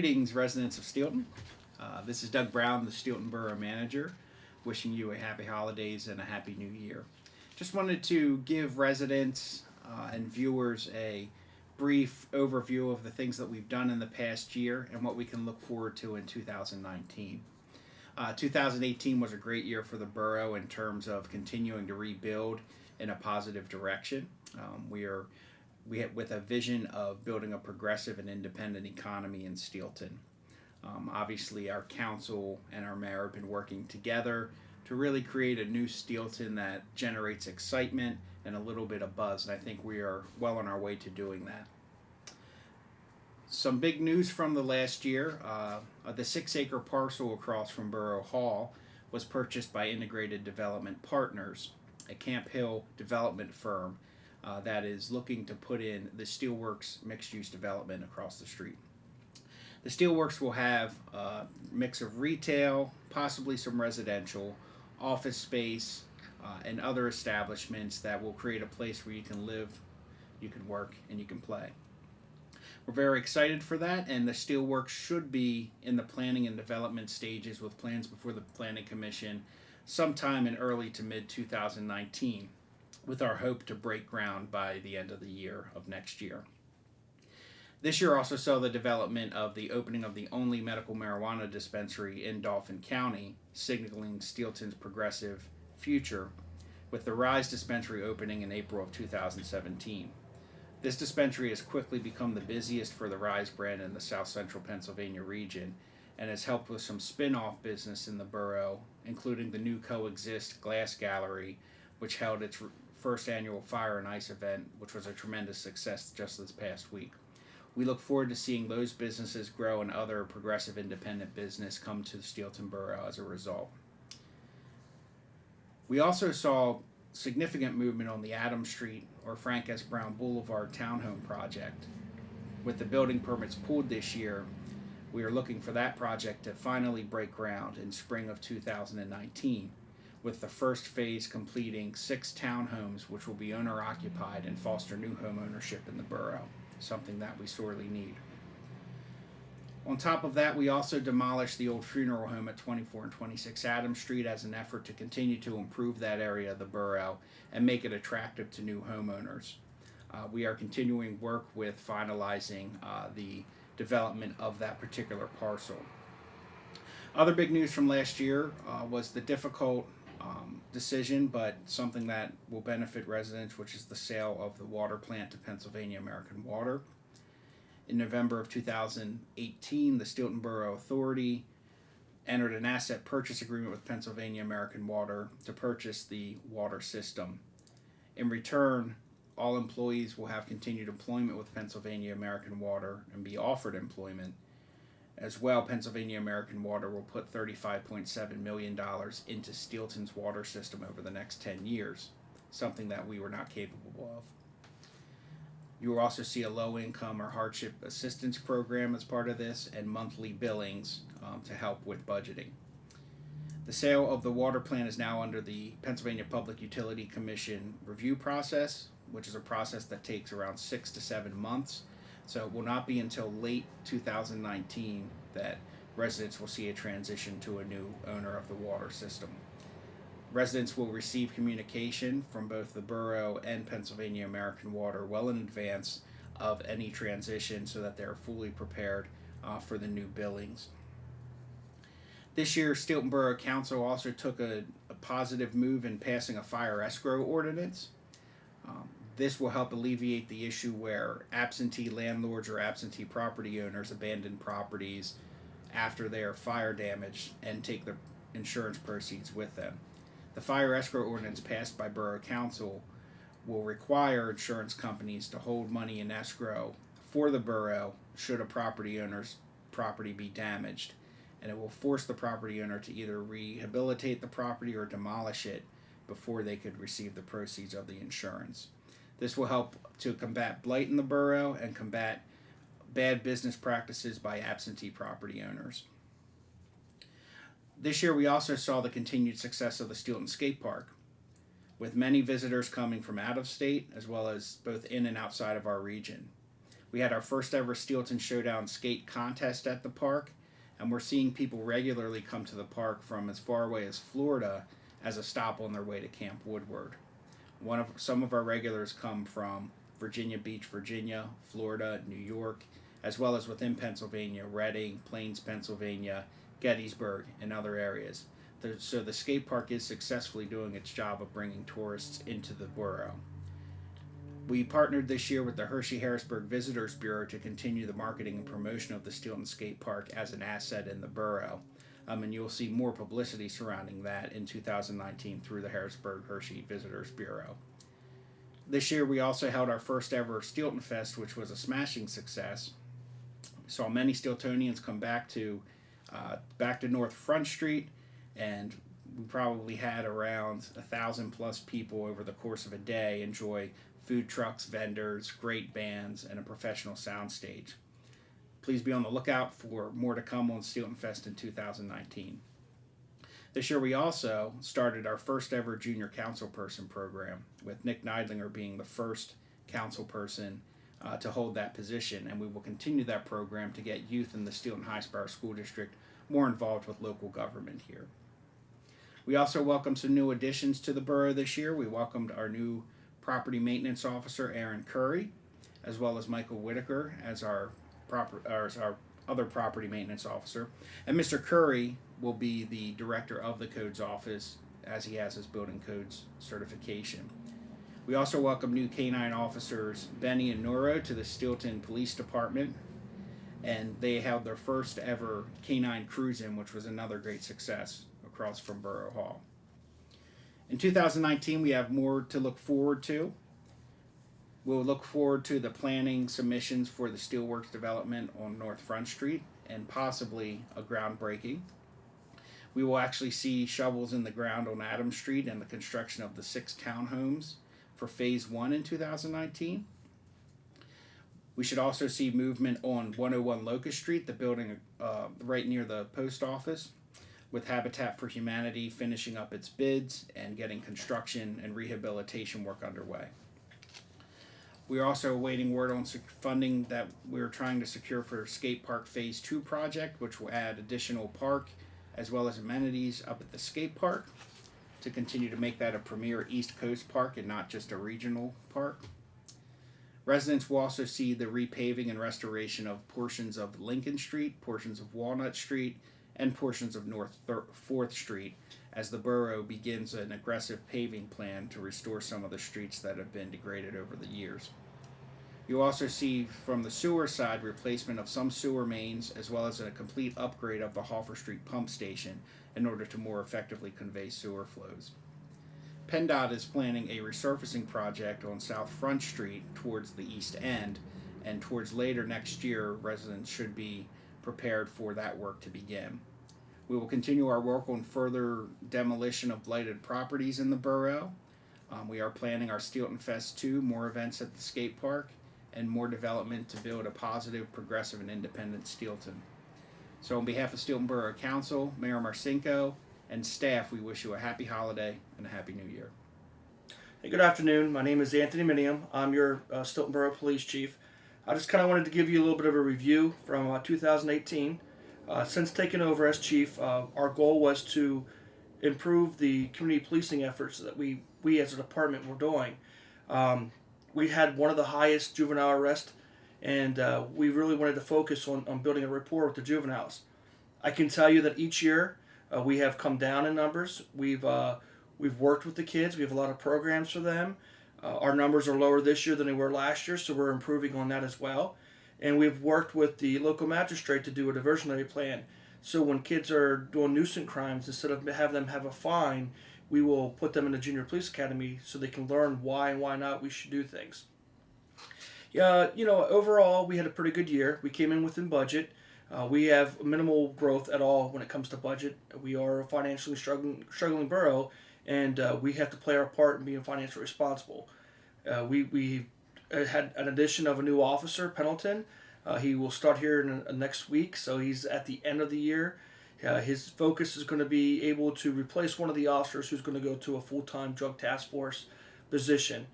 Greetings, residents of Steelton. This is Doug Brown, the Steelton Borough Manager, wishing you a happy holidays and a happy new year. Just wanted to give residents and viewers a brief overview of the things that we've done in the past year and what we can look forward to in 2019. 2018 was a great year for the borough in terms of continuing to rebuild in a positive direction. We had with a vision of building a progressive and independent economy in Steelton. Obviously, our council and our mayor have been working together to really create a new Steelton that generates excitement and a little bit of buzz, and I think we are well on our way to doing that. Some big news from the last year. The 6-acre parcel across from Borough Hall was purchased by Integrated Development Partners, a Camp Hill development firm that is looking to put in the Steelworks mixed-use development across the street. The Steelworks will have a mix of retail, possibly some residential, office space, and other establishments that will create a place where you can live, you can work, and you can play. We're very excited for that, and the Steelworks should be in the planning and development stages with plans before the Planning Commission sometime in early to mid 2019, with our hope to break ground by the end of the year of next year. This year also saw the development of the opening of the only medical marijuana dispensary in Dauphin County, signaling Steelton's progressive future, with the Rise dispensary opening in April of 2017. This dispensary has quickly become the busiest for the Rise brand in the South Central Pennsylvania region and has helped with some spin-off business in the borough, including the new Coexist Glass Gallery, which held its first annual Fire and Ice event, which was a tremendous success just this past week. We look forward to seeing those businesses grow and other progressive independent business come to the Steelton Borough as a result. We also saw significant movement on the Adams Street or Frank S. Brown Boulevard townhome project. With the building permits pulled this year, we are looking for that project to finally break ground in spring of 2019, with the first phase completing 6 townhomes which will be owner-occupied and foster new home ownership in the borough, something that we sorely need. On top of that, we also demolished the old funeral home at 24 and 26 Adams Street as an effort to continue to improve that area of the borough and make it attractive to new homeowners. We are continuing work with finalizing the development of that particular parcel. Other big news from last year was the difficult decision, but something that will benefit residents, which is the sale of the water plant to Pennsylvania American Water. In November of 2018, the Steelton Borough Authority entered an asset purchase agreement with Pennsylvania American Water to purchase the water system. In return, all employees will have continued employment with Pennsylvania American Water and be offered employment. As well, Pennsylvania American Water will put $35.7 million into Steelton's water system over the next 10 years, something that we were not capable of. You will also see a low-income or hardship assistance program as part of this and monthly billings to help with budgeting. The sale of the water plant is now under the Pennsylvania Public Utility Commission review process, which is a process that takes around 6 to 7 months. So it will not be until late 2019 that residents will see a transition to a new owner of the water system. Residents will receive communication from both the borough and Pennsylvania American Water well in advance of any transition so that they're fully prepared for the new billings. This year, Steelton Borough Council also took a positive move in passing a fire escrow ordinance. This will help alleviate the issue where absentee landlords or absentee property owners abandon properties after they are fire damaged and take the insurance proceeds with them. The fire escrow ordinance passed by Borough Council will require insurance companies to hold money in escrow for the borough should a property owner's property be damaged, and it will force the property owner to either rehabilitate the property or demolish it before they could receive the proceeds of the insurance. This will help to combat blight in the borough and combat bad business practices by absentee property owners. This year we also saw the continued success of the Steelton Skate Park, with many visitors coming from out of state as well as both in and outside of our region. We had our first ever Steelton Showdown skate contest at the park, and we're seeing people regularly come to the park from as far away as Florida as a stop on their way to Camp Woodward. Some of our regulars come from Virginia Beach, Virginia, Florida, New York, as well as within Pennsylvania, Reading, Plains, Pennsylvania, Gettysburg, and other areas. So the skate park is successfully doing its job of bringing tourists into the borough. We partnered this year with the Hershey-Harrisburg Visitors Bureau to continue the marketing and promotion of the Steelton Skate Park as an asset in the borough. And you'll see more publicity surrounding that in 2019 through the Harrisburg Hershey Visitors Bureau. This year we also held our first ever Steelton Fest, which was a smashing success. We saw many Steeltonians come back to North Front Street, and we probably had around 1,000 plus people over the course of a day enjoy food trucks, vendors, great bands, and a professional soundstage. Please be on the lookout for more to come on Steelton Fest in 2019. This year we also started our first ever junior councilperson program, with Nick Neidlinger being the first councilperson to hold that position, and we will continue that program to get youth in the Steelton High-Sparrow School District more involved with local government here. We also welcomed some new additions to the borough this year. We welcomed our new property maintenance officer, Aaron Curry, as well as Michael Whitaker as our other property maintenance officer. And Mr. Curry will be the director of the codes office, as he has his building codes certification. We also welcome new canine officers Benny and Noro to the Steelton Police Department, and they held their first ever canine cruise-in, which was another great success across from Borough Hall. In 2019, we have more to look forward to. We'll look forward to the planning submissions for the steelworks development on North Front Street and possibly a groundbreaking. We will actually see shovels in the ground on Adams Street and the construction of the 6 townhomes for Phase 1 in 2019. We should also see movement on 101 Locust Street, the building right near the post office, with Habitat for Humanity finishing up its bids and getting construction and rehabilitation work underway. We are also awaiting word on funding that we're trying to secure for Skate Park Phase 2 project, which will add additional park as well as amenities up at the skate park to continue to make that a premier East Coast park and not just a regional park. Residents will also see the repaving and restoration of portions of Lincoln Street, portions of Walnut Street, and portions of North 4th Street as the borough begins an aggressive paving plan to restore some of the streets that have been degraded over the years. You'll also see from the sewer side replacement of some sewer mains as well as a complete upgrade of the Hoffer Street pump station in order to more effectively convey sewer flows. PennDOT is planning a resurfacing project on South Front Street towards the east end, and towards later next year, residents should be prepared for that work to begin. We will continue our work on further demolition of blighted properties in the borough. We are planning our Steelton Fest 2, more events at the skate park, and more development to build a positive, progressive, and independent Steelton. So on behalf of Steelton Borough Council, Mayor Marcinko, and staff, we wish you a happy holiday and a happy new year. Hey, good afternoon. My name is Anthony Minium. I'm your Steelton Borough Police Chief. I just kind of wanted to give you a little bit of a review from 2018. Since taking over as Chief, our goal was to improve the community policing efforts that we as a department were doing. We had one of the highest juvenile arrests, and we really wanted to focus on building a rapport with the juveniles. I can tell you that each year we have come down in numbers. We've worked with the kids. We have a lot of programs for them. Our numbers are lower this year than they were last year, so we're improving on that as well. And we've worked with the local magistrate to do a diversionary plan. So when kids are doing nuisance crimes, instead of have them have a fine, we will put them in the junior police academy so they can learn why and why not we should do things. Yeah, overall we had a pretty good year. We came in within budget. We have minimal growth at all when it comes to budget. We are a financially struggling borough, and we have to play our part in being financially responsible. We had an addition of a new officer, Pendleton. He will start here in next week, so he's at the end of the year. His focus is going to be able to replace one of the officers who's going to go to a full-time drug task force position.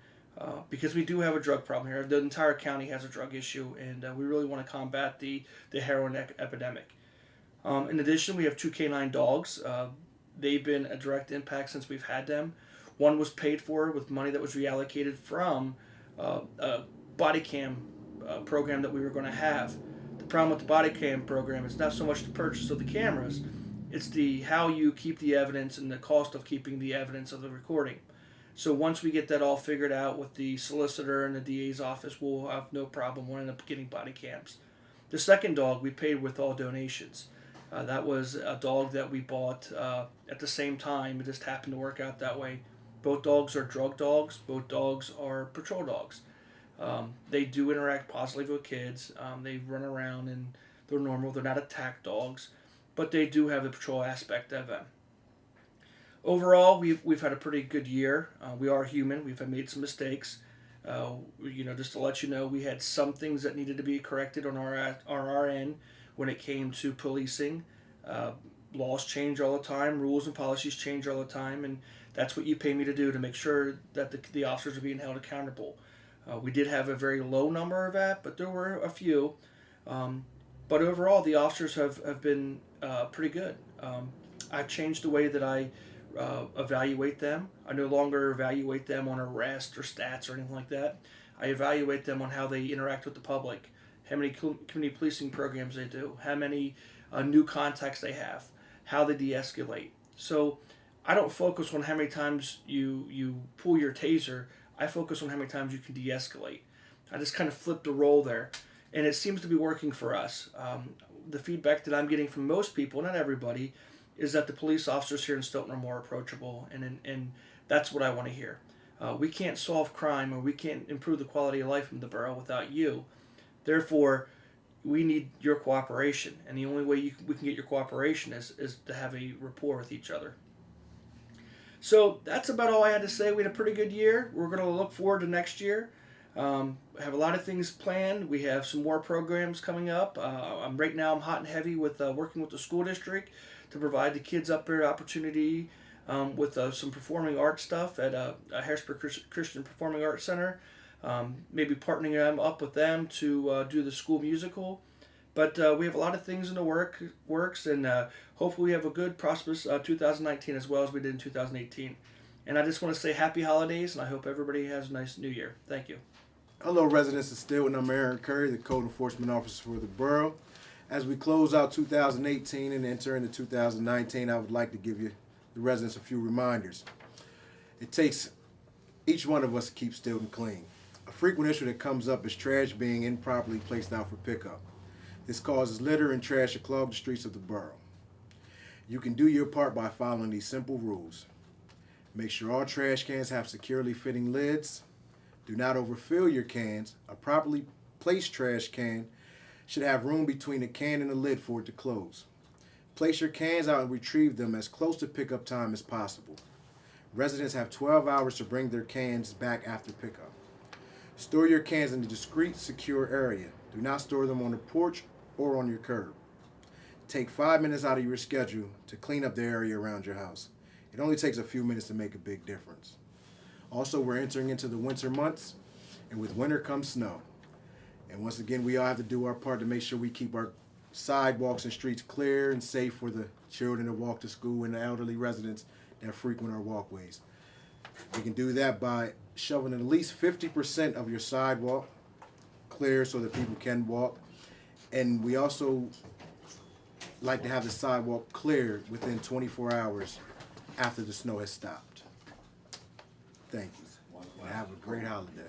because we do have a drug problem here. The entire county has a drug issue, and we really want to combat the heroin epidemic. In addition, we have 2 canine dogs. They've been a direct impact since we've had them. One was paid for with money that was reallocated from a body cam program that we were going to have. The problem with the body cam program is not so much the purchase of the cameras, it's the how you keep the evidence and the cost of keeping the evidence of the recording. So once we get that all figured out with the solicitor and the DA's office, we'll have no problem. We'll end up getting body cams. The second dog we paid with all donations. That was a dog that we bought at the same time. It just happened to work out that way. Both dogs are drug dogs. Both dogs are patrol dogs. They do interact positively with kids. They run around and they're normal. They're not attack dogs, but they do have the patrol aspect of them. Overall, we've had a pretty good year. We are human. We've made some mistakes. Just to let you know, we had some things that needed to be corrected on our end when it came to policing. Laws change all the time. Rules and policies change all the time, and that's what you pay me to do, to make sure that the officers are being held accountable. We did have a very low number of that, but there were a few. But overall, the officers have been pretty good. I've changed the way that I evaluate them. I no longer evaluate them on arrest or stats or anything like that. I evaluate them on how they interact with the public, how many community policing programs they do, how many new contacts they have, how they de-escalate. So I don't focus on how many times you pull your taser. I focus on how many times you can de-escalate. I just kind of flip the role there, and it seems to be working for us. The feedback that I'm getting from most people, not everybody, is that the police officers here in Stilton are more approachable, and that's what I want to hear. We can't solve crime, or we can't improve the quality of life in the borough without you. Therefore, we need your cooperation, and the only way we can get your cooperation is to have a rapport with each other. So that's about all I had to say. We had a pretty good year. We're going to look forward to next year. I have a lot of things planned. We have some more programs coming up. Right now I'm hot and heavy with working with the school district to provide the kids up there opportunity with some performing arts stuff at Harrisburg Christian Performing Arts Center. Maybe partnering them up with them to do the school musical. But we have a lot of things in the works, and hopefully we have a good, prosperous 2019 as well as we did in 2018. And I just want to say happy holidays, and I hope everybody has a nice new year. Thank you. Hello, residents of Stilton. I'm Aaron Curry, the Code Enforcement Officer for the Borough. As we close out 2018 and enter into 2019, I would like to give you, the residents, a few reminders. It takes each one of us to keep Stilton clean. A frequent issue that comes up is trash being improperly placed out for pickup. This causes litter and trash to clog the streets of the borough. You can do your part by following these simple rules. Make sure all trash cans have securely fitting lids. Do not overfill your cans. A properly placed trash can should have room between the can and the lid for it to close. Place your cans out and retrieve them as close to pickup time as possible. Residents have 12 hours to bring their cans back after pickup. Store your cans in a discreet, secure area. Do not store them on the porch or on your curb. Take 5 minutes out of your schedule to clean up the area around your house. It only takes a few minutes to make a big difference. Also, we're entering into the winter months, and with winter comes snow. And once again, we all have to do our part to make sure we keep our sidewalks and streets clear and safe for the children that walk to school and the elderly residents that frequent our walkways. We can do that by shoveling at least 50% of your sidewalk clear so that people can walk. And we also like to have the sidewalk cleared within 24 hours after the snow has stopped. Thank you, and have a great holiday.